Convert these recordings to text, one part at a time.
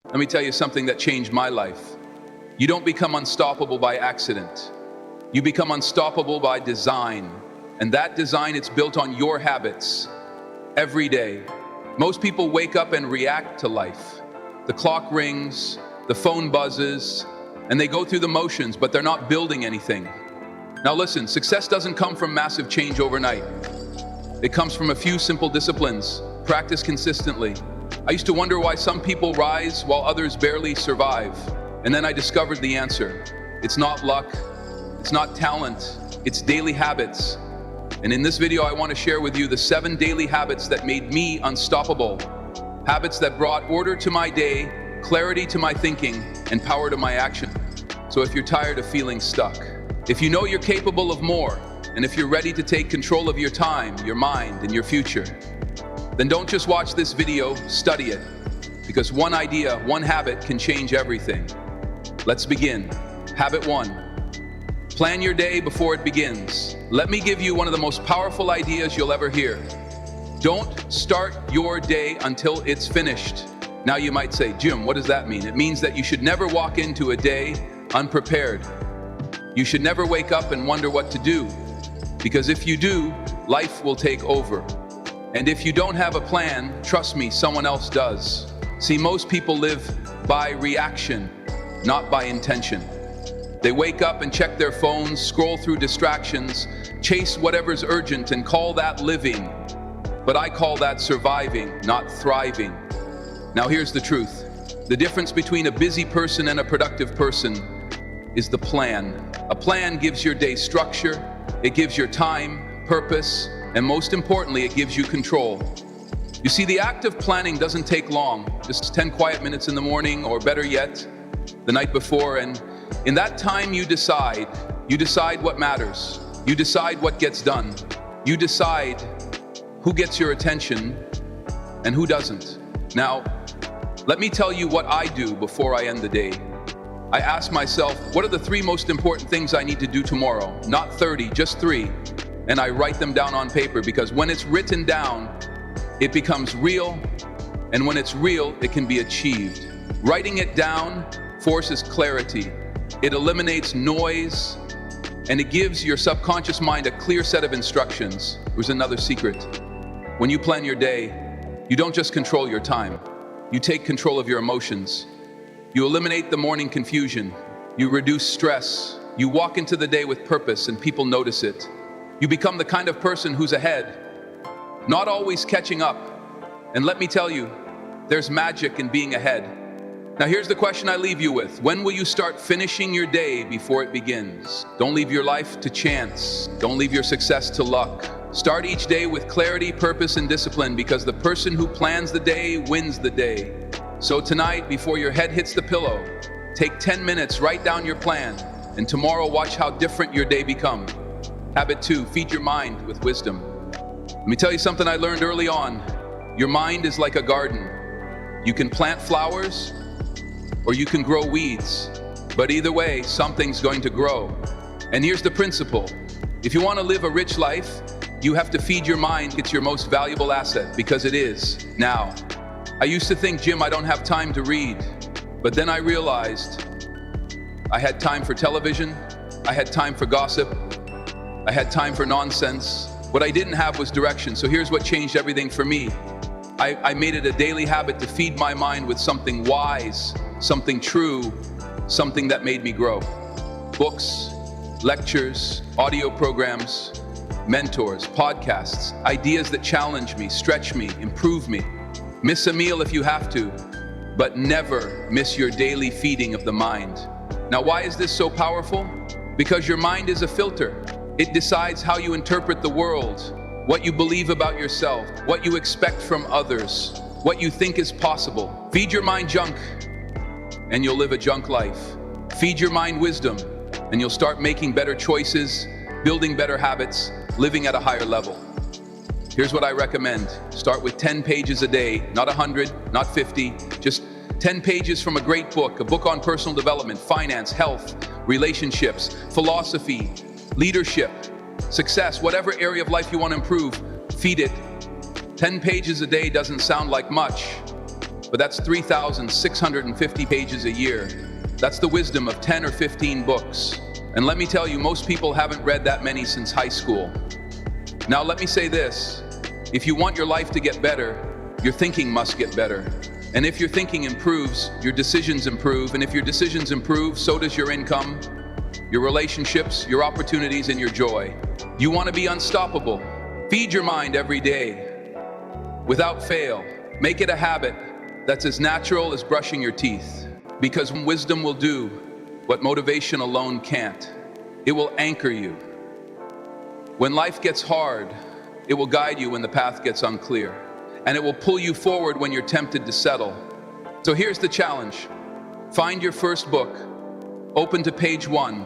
Let me tell you something that changed my life. You don't become unstoppable by accident. You become unstoppable by design. And that design, it's built on your habits every day. Most people wake up and react to life. The clock rings, the phone buzzes, and they go through the motions, but they're not building anything. Now listen, success doesn't come from massive change overnight. It comes from a few simple disciplines. Practice consistently. I used to wonder why some people rise while others barely survive. And then I discovered the answer. It's not luck, it's not talent, it's daily habits. And in this video, I want to share with you the 7 daily habits that made me unstoppable. Habits that brought order to my day, clarity to my thinking, and power to my action. So if you're tired of feeling stuck, if you know you're capable of more, and if you're ready to take control of your time, your mind, and your future, then don't just watch this video, study it. Because one idea, one habit can change everything. Let's begin. Habit 1. Plan your day before it begins. Let me give you one of the most powerful ideas you'll ever hear. Don't start your day until it's finished. Now you might say, Jim, what does that mean? It means that you should never walk into a day unprepared. You should never wake up and wonder what to do. Because if you do, life will take over. And if you don't have a plan, trust me, someone else does. See, most people live by reaction, not by intention. They wake up and check their phones, scroll through distractions, chase whatever's urgent and call that living. But I call that surviving, not thriving. Now here's the truth. The difference between a busy person and a productive person is the plan. A plan gives your day structure, it gives your time, purpose, and most importantly, it gives you control. You see, the act of planning doesn't take long, just 10 quiet minutes in the morning, or better yet, the night before, and in that time you decide what matters. You decide what gets done. You decide who gets your attention and who doesn't. Now, let me tell you what I do before I end the day. I ask myself, what are the 3 most important things I need to do tomorrow? Not 30, just 3. And I write them down on paper, because when it's written down, it becomes real. And when it's real, it can be achieved. Writing it down forces clarity. It eliminates noise, and it gives your subconscious mind a clear set of instructions. Here's another secret. When you plan your day, you don't just control your time. You take control of your emotions. You eliminate the morning confusion. You reduce stress. You walk into the day with purpose, and people notice it. You become the kind of person who's ahead, not always catching up. And let me tell you, there's magic in being ahead. Now here's the question I leave you with. When will you start finishing your day before it begins? Don't leave your life to chance. Don't leave your success to luck. Start each day with clarity, purpose, and discipline, because the person who plans the day wins the day. So tonight, before your head hits the pillow, take 10 minutes, write down your plan, and tomorrow watch how different your day becomes. Habit 2, feed your mind with wisdom. Let me tell you something I learned early on. Your mind is like a garden. You can plant flowers, or you can grow weeds. But either way, something's going to grow. And here's the principle. If you want to live a rich life, you have to feed your mind. It's your most valuable asset, because it is. Now, I used to think, Jim, I don't have time to read. But then I realized I had time for television, I had time for gossip, I had time for nonsense. What I didn't have was direction. So here's what changed everything for me. I made it a daily habit to feed my mind with something wise, something true, something that made me grow. Books, lectures, audio programs, mentors, podcasts, ideas that challenge me, stretch me, improve me. Miss a meal if you have to, but never miss your daily feeding of the mind. Now, why is this so powerful? Because your mind is a filter. It decides how you interpret the world, what you believe about yourself, what you expect from others, what you think is possible. Feed your mind junk, and you'll live a junk life. Feed your mind wisdom, and you'll start making better choices, building better habits, living at a higher level. Here's what I recommend. Start with 10 pages a day, not 100, not 50, just 10 pages from a great book, a book on personal development, finance, health, relationships, philosophy, leadership, success, whatever area of life you want to improve, feed it. 10 pages a day doesn't sound like much, but that's 3,650 pages a year. That's the wisdom of 10 or 15 books. And let me tell you, most people haven't read that many since high school. Now let me say this, if you want your life to get better, your thinking must get better. And if your thinking improves, your decisions improve. And if your decisions improve, so does your income, your relationships, your opportunities, and your joy. You want to be unstoppable. Feed your mind every day, without fail. Make it a habit that's as natural as brushing your teeth. Because wisdom will do what motivation alone can't. It will anchor you. When life gets hard, it will guide you when the path gets unclear. And it will pull you forward when you're tempted to settle. So here's the challenge. Find your first book, open to page 1,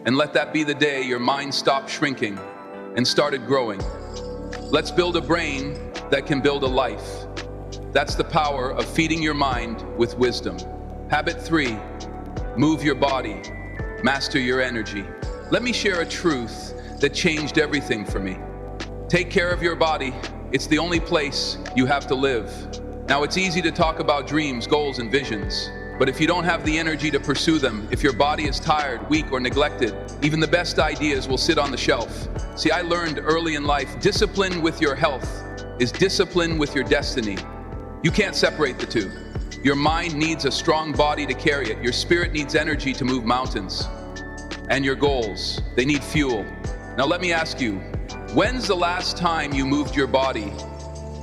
and let that be the day your mind stopped shrinking and started growing. Let's build a brain that can build a life. That's the power of feeding your mind with wisdom. Habit 3, move your body, master your energy. Let me share a truth that changed everything for me. Take care of your body. It's the only place you have to live. Now, it's easy to talk about dreams, goals, and visions, but if you don't have the energy to pursue them, if your body is tired, weak, or neglected, even the best ideas will sit on the shelf. See, I learned early in life, discipline with your health is discipline with your destiny. You can't separate the two. Your mind needs a strong body to carry it. Your spirit needs energy to move mountains. And your goals, they need fuel. Now let me ask you, when's the last time you moved your body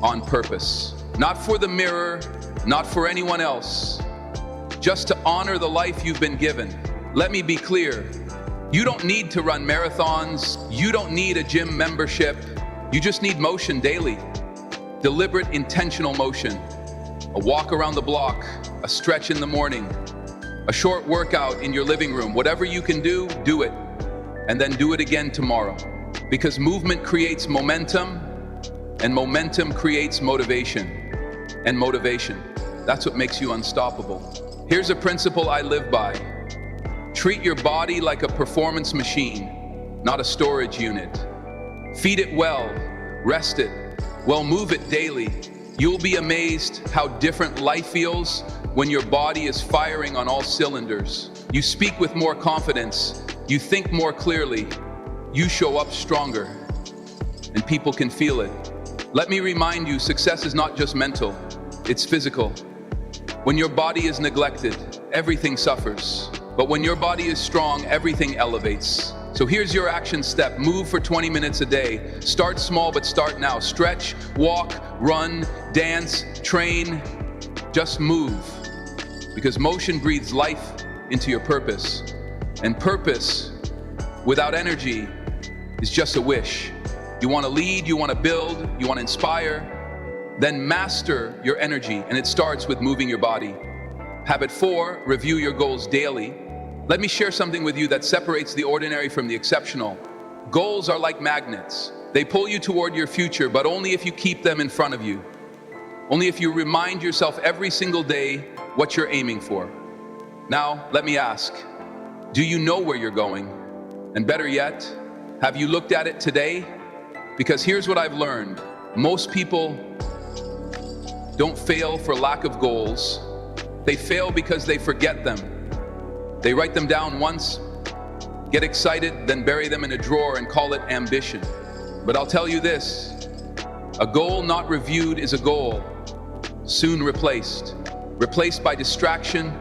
on purpose? Not for the mirror, not for anyone else, just to honor the life you've been given. Let me be clear, you don't need to run marathons, you don't need a gym membership, you just need motion daily. Deliberate, intentional motion. A walk around the block, a stretch in the morning, a short workout in your living room. Whatever you can do, do it. And then do it again tomorrow. Because movement creates momentum, and momentum creates motivation. And motivation, that's what makes you unstoppable. Here's a principle I live by. Treat your body like a performance machine, not a storage unit. Feed it well, rest it, well, move it daily. You'll be amazed how different life feels when your body is firing on all cylinders. You speak with more confidence, you think more clearly, you show up stronger, and people can feel it. Let me remind you, success is not just mental, it's physical. When your body is neglected, everything suffers. But when your body is strong, everything elevates. So here's your action step. Move for 20 minutes a day. Start small, but start now. Stretch, walk, run, dance, train. Just move. Because motion breathes life into your purpose. And purpose without energy is just a wish. You want to lead, you want to build, you want to inspire, then master your energy, and it starts with moving your body. Habit 4, review your goals daily. Let me share something with you that separates the ordinary from the exceptional. Goals are like magnets. They pull you toward your future, but only if you keep them in front of you. Only if you remind yourself every single day what you're aiming for. Now, let me ask, do you know where you're going? And better yet, have you looked at it today? Because here's what I've learned. Most people don't fail for lack of goals. They fail because they forget them. They write them down once, get excited, then bury them in a drawer and call it ambition. But I'll tell you this, a goal not reviewed is a goal soon replaced. Replaced by distraction,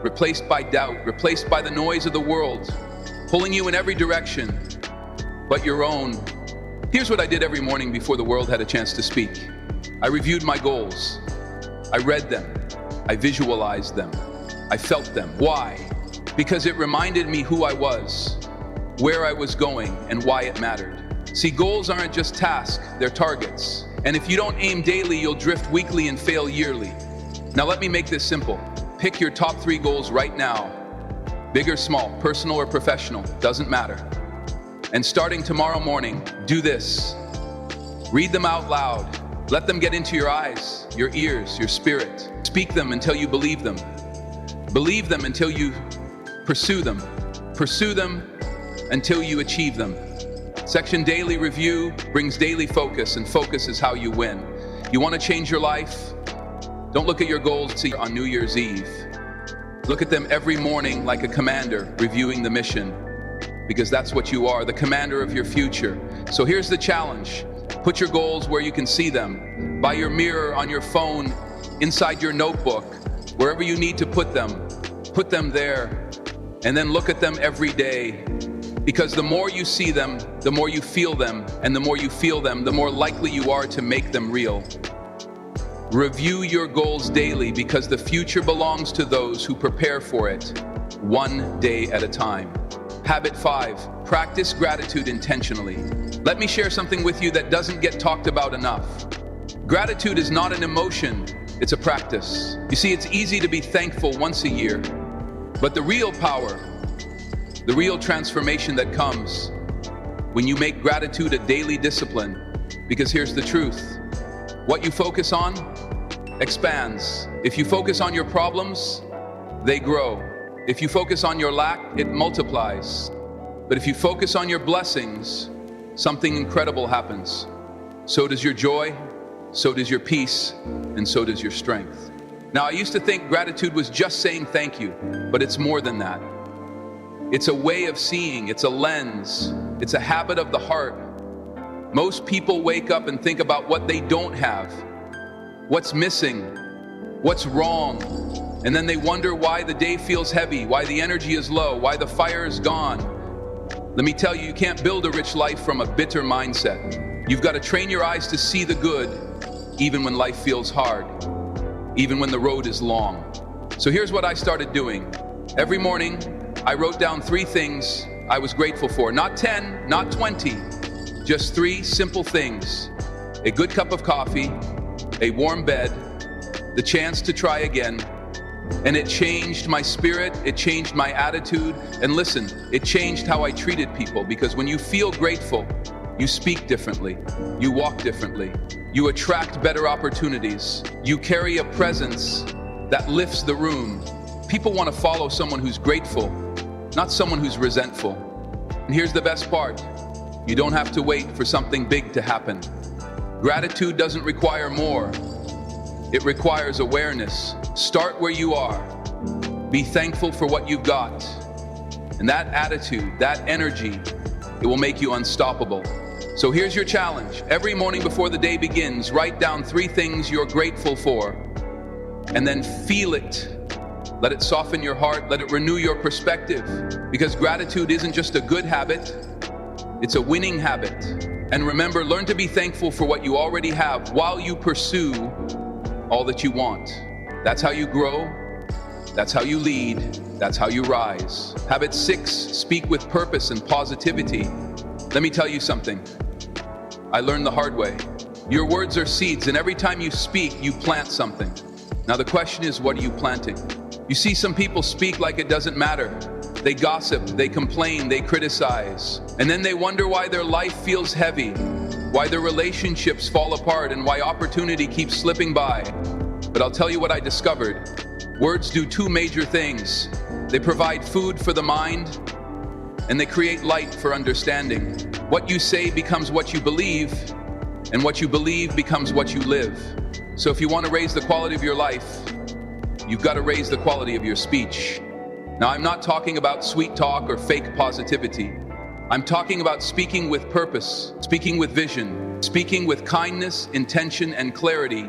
replaced by doubt, replaced by the noise of the world, pulling you in every direction but your own. Here's what I did every morning before the world had a chance to speak. I reviewed my goals. I read them. I visualized them. I felt them. Why? Because it reminded me who I was, where I was going, and why it mattered. See, goals aren't just tasks, they're targets. And if you don't aim daily, you'll drift weekly and fail yearly. Now let me make this simple. Pick your top 3 goals right now. Big or small, personal or professional, doesn't matter. And starting tomorrow morning, do this. Read them out loud. Let them get into your eyes, your ears, your spirit. Speak them until you believe them. Believe them until you pursue them. Pursue them until you achieve them. Section Daily Review brings daily focus, and focus is how you win. You want to change your life? Don't look at your goals on New Year's Eve. Look at them every morning like a commander reviewing the mission, because that's what you are, the commander of your future. So here's the challenge. Put your goals where you can see them, by your mirror, on your phone, inside your notebook, wherever you need to put them there, and then look at them every day. Because the more you see them, the more you feel them, and the more you feel them, the more likely you are to make them real. Review your goals daily, because the future belongs to those who prepare for it, one day at a time. Habit 5, practice gratitude intentionally. Let me share something with you that doesn't get talked about enough. Gratitude is not an emotion, it's a practice. You see, it's easy to be thankful once a year, but the real power, the real transformation that comes when you make gratitude a daily discipline, because here's the truth. What you focus on expands. If you focus on your problems, they grow. If you focus on your lack, it multiplies. But if you focus on your blessings, something incredible happens. So does your joy, so does your peace, and so does your strength. Now, I used to think gratitude was just saying thank you, but it's more than that. It's a way of seeing, it's a lens, it's a habit of the heart. Most people wake up and think about what they don't have, what's missing, what's wrong, and then they wonder why the day feels heavy, why the energy is low, why the fire is gone. Let me tell you, you can't build a rich life from a bitter mindset. You've got to train your eyes to see the good, even when life feels hard, even when the road is long. So here's what I started doing. Every morning, I wrote down 3 things I was grateful for. Not 10, not 20, just 3 simple things. A good cup of coffee, a warm bed, the chance to try again. And it changed my spirit, it changed my attitude, and listen, it changed how I treated people, because when you feel grateful, you speak differently, you walk differently, you attract better opportunities, you carry a presence that lifts the room. People want to follow someone who's grateful, not someone who's resentful. And here's the best part. You don't have to wait for something big to happen. Gratitude doesn't require more. It requires awareness. Start where you are. Be thankful for what you've got. And that attitude, that energy, it will make you unstoppable. So here's your challenge. Every morning before the day begins, write down 3 things you're grateful for, and then feel it. Let it soften your heart. Let it renew your perspective. Because gratitude isn't just a good habit, it's a winning habit. And remember, learn to be thankful for what you already have while you pursue all that you want. That's how you grow. That's how you lead. That's how you rise. Habit 6, speak with purpose and positivity. Let me tell you something. I learned the hard way. Your words are seeds, and every time you speak, you plant something. Now the question is, what are you planting? You see, some people speak like it doesn't matter. They gossip, they complain, they criticize. And then they wonder why their life feels heavy, why their relationships fall apart, and why opportunity keeps slipping by. But I'll tell you what I discovered. Words do 2 major things. They provide food for the mind, and they create light for understanding. What you say becomes what you believe, and what you believe becomes what you live. So if you want to raise the quality of your life, you've got to raise the quality of your speech. Now, I'm not talking about sweet talk or fake positivity. I'm talking about speaking with purpose, speaking with vision, speaking with kindness, intention, and clarity.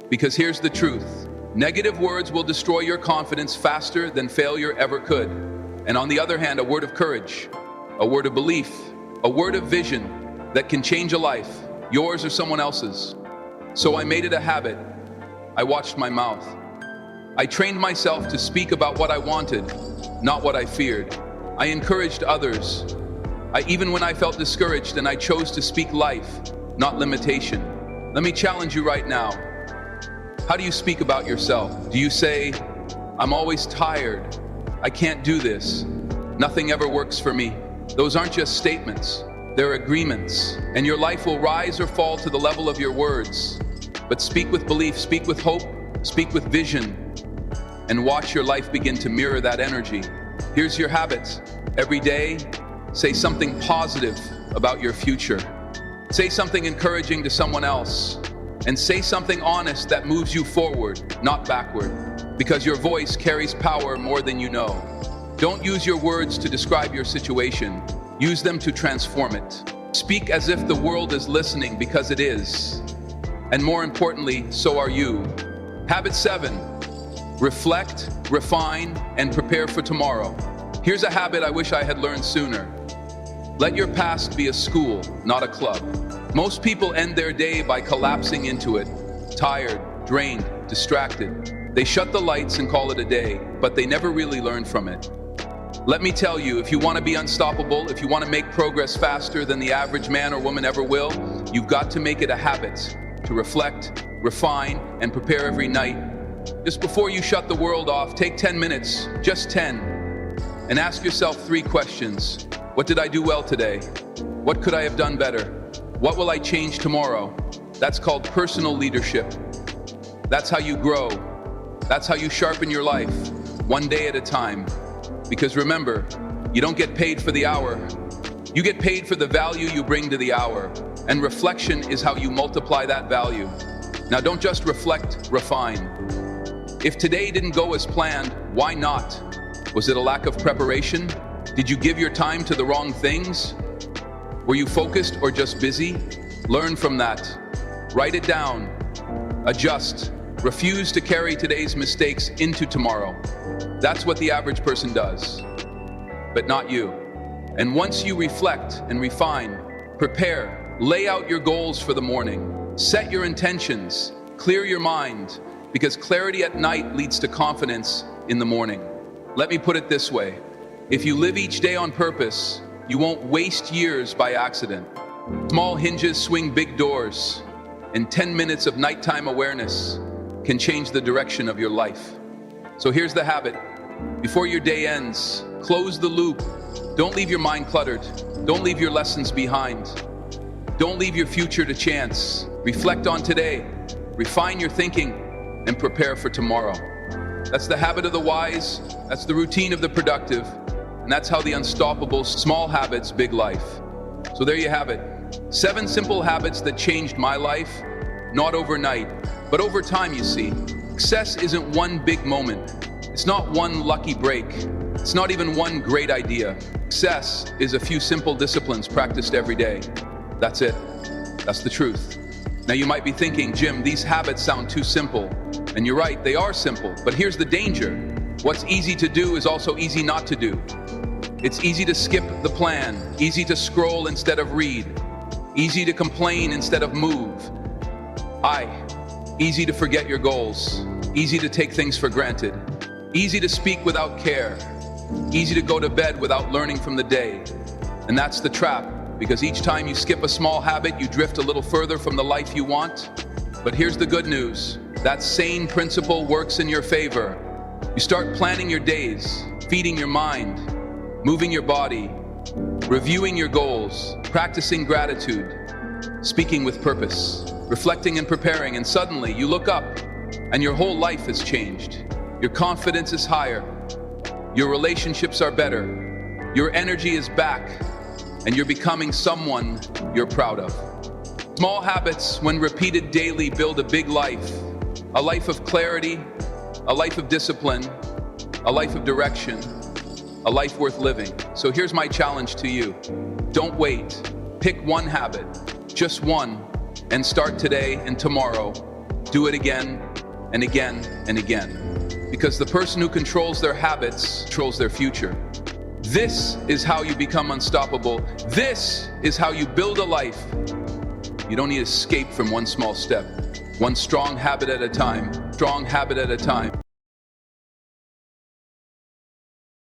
Because here's the truth. Negative words will destroy your confidence faster than failure ever could. And on the other hand, a word of courage, a word of belief, a word of vision that can change a life, yours or someone else's. So I made it a habit. I watched my mouth. I trained myself to speak about what I wanted, not what I feared. I encouraged others. Even when I felt discouraged, and I chose to speak life, not limitation. Let me challenge you right now. How do you speak about yourself? Do you say, I'm always tired, I can't do this, nothing ever works for me? Those aren't just statements, they're agreements. And your life will rise or fall to the level of your words. But speak with belief, speak with hope, speak with vision, and watch your life begin to mirror that energy. Here's your habits. Every day, say something positive about your future. Say something encouraging to someone else. and say something honest that moves you forward, not backward, because your voice carries power more than you know. Don't use your words to describe your situation. Use them to transform it. Speak as if the world is listening, because it is. And more importantly, so are you. Habit 7. Reflect, refine, and prepare for tomorrow. Here's a habit I wish I had learned sooner. Let your past be a school, not a club. Most people end their day by collapsing into it, tired, drained, distracted. They shut the lights and call it a day, but they never really learn from it. Let me tell you, if you want to be unstoppable, if you want to make progress faster than the average man or woman ever will, you've got to make it a habit to reflect, refine, and prepare every night. Just before you shut the world off, take 10 minutes, just 10, and ask yourself 3 questions. What did I do well today? What could I have done better? What will I change tomorrow? That's called personal leadership. That's how you grow. That's how you sharpen your life, one day at a time. Because remember, you don't get paid for the hour. You get paid for the value you bring to the hour. And reflection is how you multiply that value. Now don't just reflect, refine. If today didn't go as planned, why not? Was it a lack of preparation? Did you give your time to the wrong things? Were you focused or just busy? Learn from that. Write it down. Adjust. Refuse to carry today's mistakes into tomorrow. That's what the average person does, but not you. And once you reflect and refine, prepare, lay out your goals for the morning, set your intentions, clear your mind, because clarity at night leads to confidence in the morning. Let me put it this way. If you live each day on purpose, you won't waste years by accident. Small hinges swing big doors, and 10 minutes of nighttime awareness can change the direction of your life. So here's the habit. Before your day ends, close the loop. Don't leave your mind cluttered. Don't leave your lessons behind. Don't leave your future to chance. Reflect on today, refine your thinking, and prepare for tomorrow. That's the habit of the wise, that's the routine of the productive, and that's how the unstoppable small habits, big life. So there you have it. 7 simple habits that changed my life, not overnight, but over time, you see. Success isn't one big moment. It's not one lucky break. It's not even one great idea. Success is a few simple disciplines practiced every day. That's it. That's the truth. Now you might be thinking, Jim, these habits sound too simple. And you're right, they are simple. But here's the danger. What's easy to do is also easy not to do. It's easy to skip the plan, easy to scroll instead of read, easy to complain instead of move. Easy to forget your goals, easy to take things for granted, easy to speak without care, easy to go to bed without learning from the day. And that's the trap, because each time you skip a small habit, you drift a little further from the life you want. But here's the good news. That same principle works in your favor. You start planning your days, feeding your mind, moving your body, reviewing your goals, practicing gratitude, speaking with purpose, reflecting and preparing, and suddenly you look up and your whole life has changed. Your confidence is higher, your relationships are better, your energy is back, and you're becoming someone you're proud of. Small habits, when repeated daily, build a big life. A life of clarity, a life of discipline, a life of direction, a life worth living. So here's my challenge to you. Don't wait. Pick one habit, just one, and start today and tomorrow. Do it again and again and again. Because the person who controls their habits controls their future. This is how you become unstoppable. This is how you build a life. You don't need to escape from one small step. One strong habit at a time. Strong habit at a time.